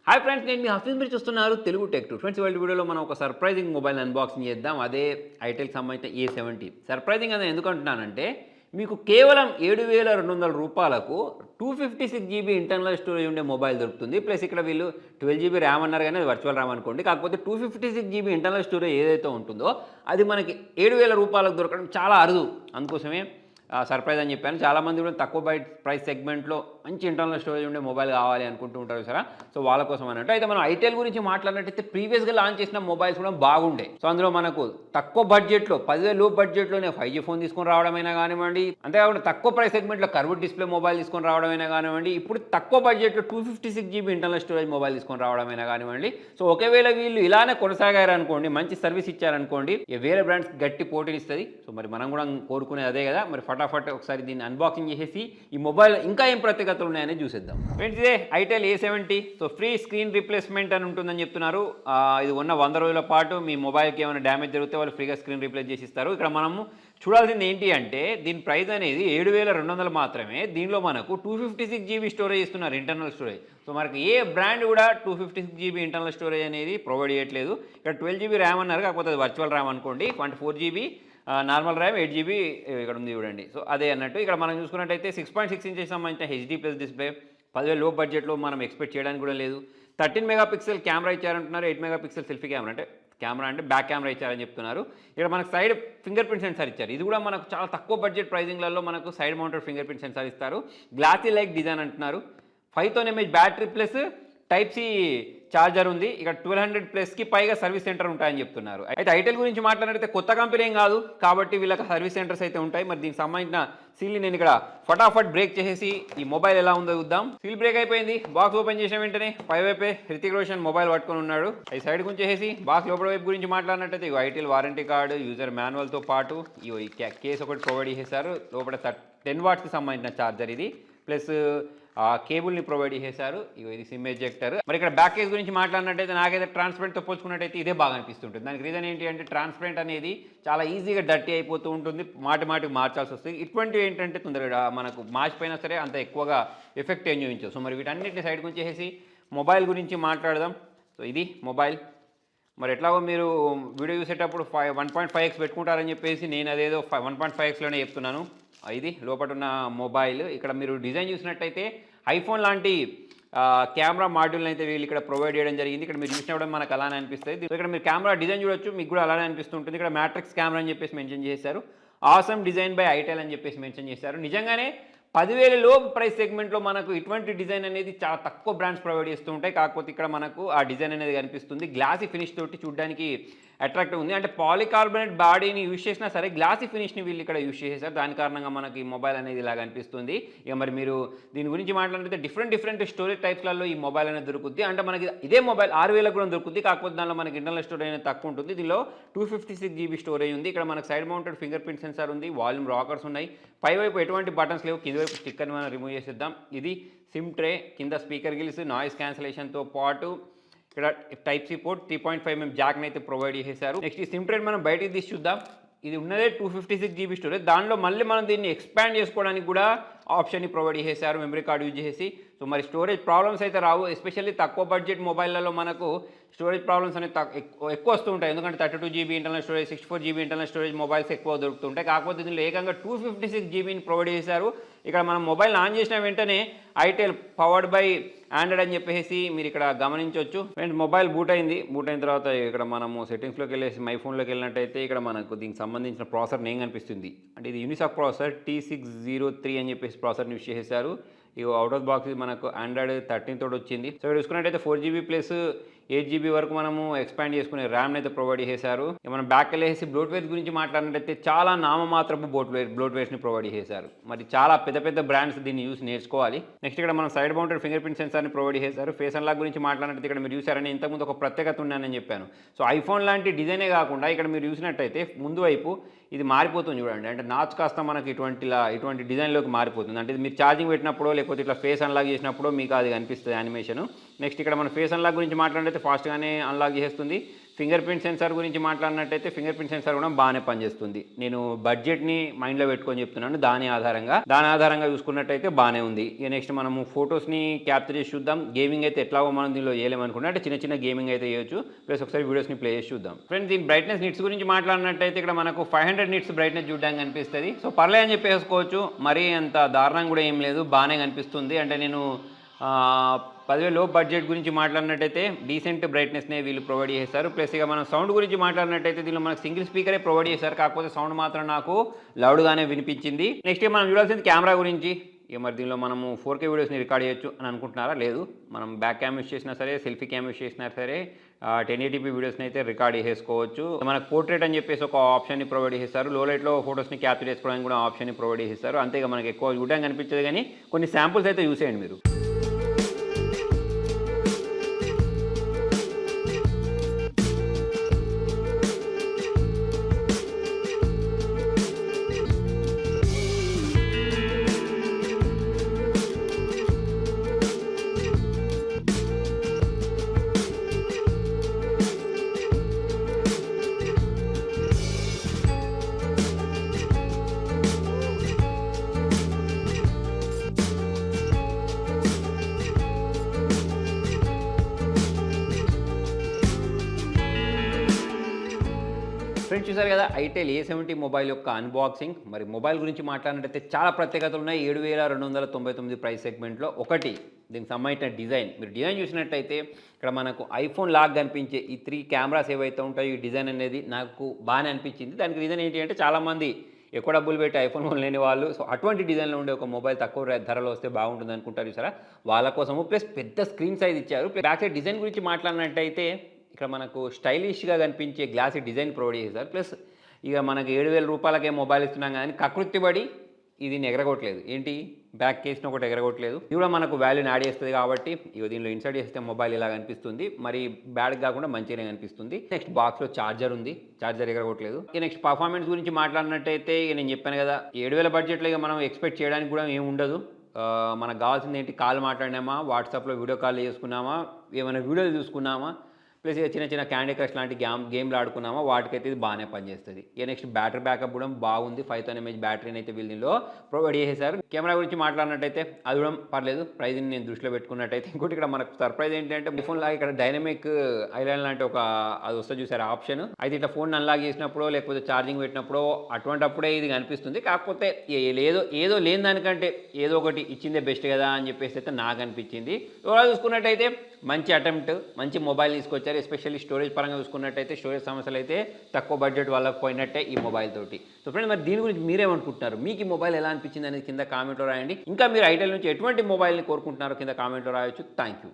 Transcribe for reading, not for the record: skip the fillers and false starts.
Hi friends, నేను మీ హఫీజ్ మీరు చూస్తున్నారు తెలుగు టెక్ టూ. ఫ్రెండ్స్, ఇవాళ వీడియోలో మనం ఒక సర్ప్రైజింగ్ మొబైల్ అన్బాక్సింగ్ చేద్దాం. అదే ఐటెల్కి సంబంధించిన A70. సర్ప్రైజింగ్ అని ఎందుకు అంటున్నానంటే, మీకు కేవలం రూ. 7,200కు 256 GB ఇంటర్నల్ స్టోరేజ్ ఉండే మొబైల్ దొరుకుతుంది. ప్లస్ ఇక్కడ వీళ్ళు 12 GB ర్యామ్ అన్నారు, కానీ అది వర్చువల్ ర్యామ్ అనుకోండి. కాకపోతే 256 GB ఇంటర్నల్ స్టోరేజ్ ఏదైతే ఉంటుందో అది మనకి రూ. 7,000 దొరకడం చాలా అరుదు. అందుకోసమే సర్ప్రైజ్ అని చెప్పాను. చాలామంది కూడా తక్కువ ప్రైస్ సెగ్మెంట్లో మంచి ఇంటర్నల్ స్టోరేజ్ ఉండే మొబైల్ కావాలి అనుకుంటూ ఉంటారు సరే. సో వాళ్ళ కోసం అన్నట్టు. అయితే మనం ఐటెల్ గురించి మాట్లాడినట్టయితే ప్రీవియస్గా లాంచ్ చేసిన మొబైల్స్ కూడా బాగుండే. సో అందులో మనకు తక్కువ బడ్జెట్లో 10,000 లో బడ్జెట్లోనే 5G ఫోన్ తీసుకొని రావడమైనా కానివ్వండి, అంతేకాకుండా తక్కువ ప్రైస్ సెగ్మెంట్లో కర్వ్డ్ డిస్ప్లే మొబైల్ తీసుకొని రావడమైనా కానివ్వండి, ఇప్పుడు తక్కువ బడ్జెట్లో 256 GB ఇంటర్నల్ స్టోరేజ్ మొబైల్ తీసుకొని రావడమైనా కానివ్వండి. సో ఒకవేళ వీళ్ళు ఇలానే కొనసాగారు అనుకోండి, మంచి సర్వీస్ ఇచ్చారనుకోండి, వేరే బ్రాండ్స్ గట్టి పోటీని ఇస్తుంది. సో మరి మనం కూడా కోరుకునేది అదే కదా. మరి ఫటాఫట్ ఒకసారి దీన్ని అన్బాక్సింగ్ చేసేసి ఈ మొబైల్ ఇంకా ఏం ప్రత్యేకతలు ఉన్నాయని చూసేద్దాం. ఫ్రెండ్స్, ఇదే itel A70. So free screen replacement అని ఉంటుందని చెప్తున్నారు. ఇది ఉన్న 100 రోజుల పాటు మీ మొబైల్కి ఏమైనా డ్యామేజ్ జరిగితే వాళ్ళు ఫ్రీగా స్క్రీన్ రీప్లేస్ చేసి ఇస్తారు. ఇక్కడ మనము చూడాల్సింది ఏంటి అంటే, దీని ప్రైస్ అనేది 7,200 మాత్రమే. దీనిలో మనకు 256 GB స్టోరేజ్ ఇస్తున్నారు, ఇంటర్నల్ స్టోరేజ్. సో మనకి ఏ బ్రాండ్ కూడా 256 GB ఇంటర్నల్ స్టోరేజ్ అనేది ప్రొవైడ్ చేయట్లేదు. ఇక్కడ 12 GB ర్యామ్ అన్నారు, కాకపోతే అది వర్చువల్ ర్యామ్ అనుకోండి. 4 GB నార్మల్ ర్యామ్, 8 GB ఇక్కడ ఉంది చూడండి. సో అదే అన్నట్టు. ఇక్కడ మనం చూసుకున్నట్టయితే 6.6 ఇంచెస్ సంబంధించిన HD+ డిస్ప్లే. 10,000 లో బడ్జెట్లో మనం ఎక్స్పెక్ట్ చేయడానికి కూడా లేదు. 13 మెగాపిక్సెల్ కెమెరా ఇచ్చారంటున్నారు. 8 మెగాపిక్సెల్ సెల్ఫీ కెమెరా అంటే బ్యాక్ కెమెరా ఇచ్చారని చెప్తున్నారు. ఇక్కడ మనకు సైడ్ ఫింగర్ ప్రింట్ సెన్సార్ ఇచ్చారు. ఇది కూడా మనకు చాలా తక్కువ బడ్జెట్ ప్రైజింగ్లలో మనకు side mounted finger print sensor ఇస్తారు. గ్లాసీ లైక్ డిజైన్ అంటున్నారు. 5,000 mAh battery plus type C charger ఉంది. ఇక 1200+ పైగా సర్వీస్ సెంటర్ ఉంటాయని చెప్తున్నారు. అయితే ఐటెల్ గురించి మాట్లాడితే కొత్త కంపెనీ ఏం కాదు, కాబట్టి వీళ్ళకి సర్వీస్ సెంటర్స్ అయితే ఉంటాయి. మరి దీనికి సంబంధించిన సీల్ని నేను ఇక్కడ ఫటాఫట్ బ్రేక్ చేసేసి ఈ మొబైల్ ఎలా ఉందో చూద్దాం. సీల్ బ్రేక్ అయిపోయింది. బాక్స్ ఓపెన్ చేసిన వెంటనే పైవైపే హృతిక్ రోషన్ మొబైల్ పట్టుకొని ఉన్నాడు. ఈ సైడ్ గురించి చేసి బాక్స్ లోపల వైపు గురించి మాట్లాడినట్టయితే ఇక ఐటెల్ వారంటీ కార్డు, యూజర్ మాన్యువల్తో పాటు ఈ కేస్ ఒకటి ప్రొవైడ్ చేశారు. లోపల 10 వాట్స్కి సంబంధించిన ఛార్జర్ ఇది, ప్లస్ కేబుల్ని ప్రొవైడ్ చేశారు. ఇది సిమ్ ఎజెక్టర్. మరి ఇక్కడ బ్యాక్ కేస్ గురించి మాట్లాడినట్టయితే నాకైతే ట్రాన్స్పరెంట్తో పోల్చుకున్నట్టయితే ఇదే బాగా అనిపిస్తుంటుంది. దానికి రీజన్ ఏంటి అంటే, ట్రాన్స్పరెంట్ అనేది చాలా ఈజీగా డర్టీ అయిపోతూ ఉంటుంది, మాటికి మార్చాల్సి వస్తుంది. ఇటువంటివి ఏంటంటే తొందరగా మనకు మార్చిపోయినా సరే అంత ఎక్కువగా ఎఫెక్ట్ ఏం చూపించవు. సో మరి వీటన్నిటిని సైడ్ గురించి చేసి మొబైల్ గురించి మాట్లాడదాం. సో ఇది మొబైల్. మరి ఎట్లాగో మీరు వీడియో చూసేటప్పుడు 1.5x పెట్టుకుంటారని చెప్పేసి నేను అదేదో 1.5xలోనే చెప్తున్నాను. ఇది లోపల ఉన్న మొబైల్. ఇక్కడ మీరు డిజైన్ చూసినట్టయితే ఐఫోన్ లాంటి కెమెరా మాడ్యూల్ని అయితే వీళ్ళు ఇక్కడ ప్రొవైడ్ చేయడం జరిగింది. ఇక్కడ మీరు చూసినప్పుడు మనకు అలానే అనిపిస్తుంది. ఇక్కడ మీరు కెమెరా డిజైన్ చూడొచ్చు, మీకు కూడా అలానే అనిపిస్తుంటుంది. ఇక్కడ మ్యాట్రిక్స్ కెమెరా అని చెప్పేసి మెన్షన్ చేశారు. ఆసమ్ డిజైన్ బై ఐటెల్ అని చెప్పేసి మెన్షన్ చేశారు. నిజంగానే 10,000 లో ప్రైస్ సెగ్మెంట్లో మనకు ఇటువంటి డిజైన్ అనేది చాలా తక్కువ బ్రాండ్స్ ప్రొవైడ్ చేస్తూ ఉంటాయి. కాకపోతే ఇక్కడ మనకు ఆ డిజైన్ అనేది కనిపిస్తుంది. గ్లాసీ ఫినిష్ తోటి చూడడానికి అట్రాక్టివ్ ఉంది. అంటే పాలికార్బోనేట్ బాడీని యూజ్ చేసినా సరే గ్లాసీ ఫినిష్ని వీళ్ళు ఇక్కడ యూజ్ చేసేసారు. దాని కారణంగా మనకి మొబైల్ అనేది ఇలా కనిపిస్తుంది. ఇక మరి మీరు దీని గురించి మాట్లాడితే డిఫరెంట్ స్టోరేజ్ టైప్స్లలో ఈ మొబైల్ అనేది దొరుకుతుంది. అంటే మనకి ఇదే మొబైల్ 6,000 కూడా దొరుకుతుంది. కాకపోతే దానిలో మనకి ఇంటర్నల్ స్టోరేజ్ అనేది తక్కువ ఉంటుంది. దీనిలో 256 GB స్టోరేజ్ ఉంది. ఇక్కడ మనకు side mounted finger print censor ఉంది. వాల్యూమ్ రాకర్స్ ఉన్నాయి. పైవైపు ఎటువంటి బటన్స్ లేవు. కింద వైపు స్టిక్కర్ని మనం రిమూవ్ చేసేద్దాం. ఇది సిమ్ ట్రే, కింద స్పీకర్ గిల్స్, నాయిస్ క్యాన్సిలేషన్తో పాటు ఇక్కడ టైప్ సి పోర్ట్, 3.5 mm జాక్ని అయితే ప్రొవైడ్ చేశారు. నెక్స్ట్ ఈ సిమ్ ట్రే మనం బయటికి తీసి చూద్దాం. ఇది ఉన్నదే 256 GB స్టోరేజ్. దానిలో మళ్ళీ మనం దీన్ని ఎక్స్పాండ్ చేసుకోవడానికి కూడా ఆప్షన్ని ప్రొవైడ్ చేశారు, మెమరీ కార్డు యూజ్ చేసి. సో మరి స్టోరేజ్ ప్రాబ్లమ్స్ అయితే రావు. ఎస్పెషల్లీ తక్కువ బడ్జెట్ మొబైల్లలో మనకు స్టోరేజ్ ప్రాబ్లమ్స్ అనేది ఎక్కువ వస్తూ ఉంటాయి. ఎందుకంటే 32 GB internal storage, 64 GB internal storage mobiles ఎక్కువ దొరుకుతుంటాయి. కాకపోతే దీనిలో ఏకంగా 256 GBని ప్రొవైడ్ చేశారు. ఇక్కడ మనం మొబైల్ ఆన్ చేసిన వెంటనే ఐటెల్ పవర్డ్ బై ఆండ్రాయిడ్ అని చెప్పేసి మీరు ఇక్కడ గమనించవచ్చు. ఫ్రెండ్స్, మొబైల్ బూట్ అయిన తర్వాత ఇక్కడ మనము సెట్టింగ్స్లోకి వెళ్ళేసి మై ఫోన్లోకి వెళ్ళినట్టయితే ఇక్కడ మనకు దీనికి సంబంధించిన ప్రాసెసర్ నేమ్ కనిపిస్తుంది. అంటే ఇది యూనిసాక్ ప్రాసెసర్ T603 అని చెప్పేసి ప్రాసెసర్ని యూజ్ చేశారు. ఇక అవుట్ ఆఫ్ బాక్స్ మనకు ఆండ్రాయిడ్ 13 తోటి వచ్చింది. సో ఇక్కడ చూసుకున్నట్టయితే 4 GB ప్లస్ 8 GB వరకు మనము ఎక్స్పాండ్ చేసుకునే ర్యామ్ని అయితే ప్రొవైడ్ చేశారు. మనం బ్యాక్ వెళ్ళేసి బ్లోట్వేర్ గురించి మాట్లాడినట్టయితే చాలా నామమాత్రపు బ్లోట్వేర్స్ని ప్రొవైడ్ చేశారు. మరి చాలా పెద్ద బ్రాండ్స్ దీన్ని యూస్ నేర్చుకోవాలి. నెక్స్ట్ ఇక్కడ మనం సైడ్ మౌంటెడ్ ఫింగర్ ప్రింట్ సెన్సార్ని ప్రొవైడ్ చేశారు. ఫేస్ అన్లాక్ గురించి మాట్లాడినట్టయితే ఇక్కడ మీరు చూసారని ఇంతకుముందు ఒక ప్రత్యేకత ఉన్నానని చెప్పాను. సో ఐఫోన్ లాంటి డిజైనే కాకుండా ఇక్కడ మీరు చూసినట్టయితే ముందు వైపు ఇది మారిపోతుంది చూడండి. అంటే నాచ్ కాస్త మనకి ఇటువంటి డిజైన్లోకి మారిపోతుంది. అంటే ఇది మీరు ఛార్జింగ్ పెట్టినప్పుడు లేకపోతే ఇట్లా ఫేస్ అన్లాక్ చేసినప్పుడు మీకు అది కనిపిస్తుంది యానిమేషన్. నెక్స్ట్ ఇక్కడ మన ఫేస్ అన్లాక్ గురించి మాట్లాడితే ఫాస్ట్గానే అన్లాక్ చేస్తుంది. ఫింగర్ ప్రింట్ సెన్సార్ గురించి మాట్లాడినట్టయితే ఫింగర్ ప్రింట్ సెన్సార్ కూడా బాగానే పనిచేస్తుంది. నేను బడ్జెట్ని మైండ్లో పెట్టుకొని చెప్తున్నాను. దాని ఆధారంగా చూసుకున్నట్టయితే బాగానే ఉంది. ఇక నెక్స్ట్ మనము ఫొటోస్ని క్యాప్చర్ చేసి చూద్దాం. గేమింగ్ అయితే ఎట్లాగో మనం దీనిలో చేయలేమనుకున్నా, అంటే చిన్న చిన్న గేమింగ్ అయితే చేయొచ్చు. ప్లస్ ఒకసారి వీడియోస్ని ప్లే చేసి చూద్దాం. ఫ్రెండ్స్, దీని బ్రైట్నెస్ నిట్స్ గురించి మాట్లాడినట్టయితే ఇక్కడ మనకు 500 నిట్స్ బ్రైట్నెస్ చూడడానికి కనిపిస్తుంది. సో పర్లే అని చెప్పేసుకోవచ్చు. మరీ అంత దారుణం కూడా ఏం లేదు, బాగానే కనిపిస్తుంది. అంటే నేను 10,000 లో బడ్జెట్ గురించి మాట్లాడినట్టయితే డీసెంట్ బ్రైట్నెస్నే వీళ్ళు ప్రొవైడ్ చేస్తారు. ప్లస్ ఇక మనం సౌండ్ గురించి మాట్లాడినట్టయితే దీనిలో మనకు సింగిల్ స్పీకరే ప్రొవైడ్ చేశారు. కాకపోతే సౌండ్ మాత్రం నాకు లౌడ్గానే వినిపించింది. నెక్స్ట్ మనం చూడాల్సింది కెమెరా గురించి. ఇక మరి దీనిలో మనము 4K వీడియోస్ని రికార్డ్ చేయొచ్చు అని అనుకుంటున్నారా? లేదు, మనం బ్యాక్ క్యామ్ యూస్ చేసినా సరే, సెల్ఫీ క్యామ్ యూస్ చేసినా సరే 1080p వీడియోస్ని అయితే రికార్డ్ చేసుకోవచ్చు. మనకు పోర్ట్రేట్ అని చెప్పేసి ఒక ఆప్షన్ని ప్రొవైడ్ చేస్తారు. లో లైట్లో ఫోటోస్ని క్యాప్చర్ చేసుకోవడానికి కూడా ఆప్షన్ని ప్రొవైడ్ చేస్తారు. అంతేగా మనకి ఎక్కువ చూడడానికి కనిపించదు, కానీ కొన్ని శాంపుల్స్ అయితే చూసేయండి మీరు. ఫ్రెండ్స్, చూసారు కదా ఐటెల్ A70 మొబైల్ యొక్క అన్బాక్సింగ్. మరి మొబైల్ గురించి మాట్లాడినట్టయితే చాలా ప్రత్యేకతలు ఉన్నాయి. 7,299 ప్రైస్ సెగ్మెంట్లో. ఒకటి, దీనికి సంబంధించిన డిజైన్. మీరు డిజైన్ చూసినట్టయితే ఇక్కడ మనకు ఐఫోన్ లాగా కనిపించే ఈ 3 కెమెరాస్ ఏవైతే ఉంటాయో, ఈ డిజైన్ అనేది నాకు బాగానే అనిపించింది. దానికి రీజన్ ఏంటి అంటే, చాలామంది ఎక్కువ డబ్బులు పెట్టి ఐఫోన్ లేని వాళ్ళు, సో అటువంటి డిజైన్లో ఉండే ఒక మొబైల్ తక్కువ ధరలో వస్తే బాగుంటుంది అనుకుంటారు చూసారా, వాళ్ళ కోసము. ప్లస్ పెద్ద స్క్రీన్ సైజ్ ఇచ్చారు. బ్యాక్ సైడ్ డిజైన్ గురించి మాట్లాడినట్టయితే ఇక్కడ మనకు స్టైలిష్గా కనిపించే గ్లాసీ డిజైన్ ప్రొవైడ్ చేశారు. ప్లస్ ఇక మనకు 7,000 రూపాయలకే మొబైల్ ఇస్తున్నాం, కానీ కకృతిపడి ఇది ఎగరగొట్టలేదు. ఏంటి, బ్యాక్ కేస్ని ఒకటి ఎగరగొట్టలేదు. ఇది కూడా మనకు వాల్యూని యాడ్ చేస్తుంది. కాబట్టి ఇక దీనిలో ఇన్సర్ట్ చేస్తే మొబైల్ ఇలా కనిపిస్తుంది. మరి బ్యాడ్ కాకుండా మంచిగానే కనిపిస్తుంది. నెక్స్ట్ బాక్స్లో ఛార్జర్ ఉంది, ఛార్జర్ ఎగరగొట్టలేదు. ఇక నెక్స్ట్ పర్ఫార్మెన్స్ గురించి మాట్లాడినట్టయితే ఇక నేను చెప్పాను కదా, 7,000 బడ్జెట్లో ఇక మనం ఎక్స్పెక్ట్ చేయడానికి కూడా ఏమి ఉండదు. మనకు కావాల్సింది ఏంటి, కాల్ మాట్లాడినామా, వాట్సాప్లో వీడియో కాల్ చేసుకున్నామా, ఏమైనా వీడియోలు చూసుకున్నామా, ప్లస్ ఇక చిన్న చిన్న క్యాండీ క్రష్ లాంటి గేమ్లు ఆడుకున్నామా, వాటికైతే ఇది బాగానే పనిచేస్తుంది. ఇక నెక్స్ట్ బ్యాటరీ బ్యాకప్ కూడా బాగుంది. 5000 mAh బ్యాటరీని అయితే వీళ్ళలో ప్రొవైడ్ చేసేసారు. కెమెరా గురించి మాట్లాడినట్టయితే అది కూడా పర్లేదు, ప్రైజ్ని నేను దృష్టిలో పెట్టుకున్నట్టయితే. ఇంకోటి ఇక్కడ మనకు సర్ప్రైజ్ ఏంటంటే, ఫోన్ లాగా ఇక్కడ డైనమిక్ ఐలాండ్ లాంటి ఒక అది వస్తుంది చూసారు ఆప్షన్. అయితే ఇట్లా ఫోన్ అన్లాక్ చేసినప్పుడు లేకపోతే ఛార్జింగ్ పెట్టినప్పుడు అటువంటిప్పుడే ఇది కనిపిస్తుంది. కాకపోతే ఏదో లేని దానికంటే ఏదో ఒకటి ఇచ్చిందే బెస్ట్ కదా అని చెప్పేసి అయితే నాకు అనిపించింది. ఓవరాల్ చూసుకున్నట్టయితే మంచి అటెంప్ట్, మంచి మొబైల్ తీసుకొచ్చారు. ఎస్పెషల్లీ స్టోరేజ్ పరంగా చూసుకున్నట్టయితే స్టోరేజ్ సమస్యలు అయితే తక్కువ బడ్జెట్ వాళ్ళకి పోయినట్టే ఈ మొబైల్ తోటి. సో ఫ్రెండ్స్, మరి దీని గురించి మీరేమనుకుంటున్నారు? మీకు ఈ మొబైల్ ఎలా అనిపించింది అనేది కింద కామెంట్లో రాయండి. ఇంకా మీరు ఐటెల్ నుంచి ఎటువంటి మొబైల్ని కోరుకుంటున్నారో కింద కామెంట్లో రాయొచ్చు. Thank you.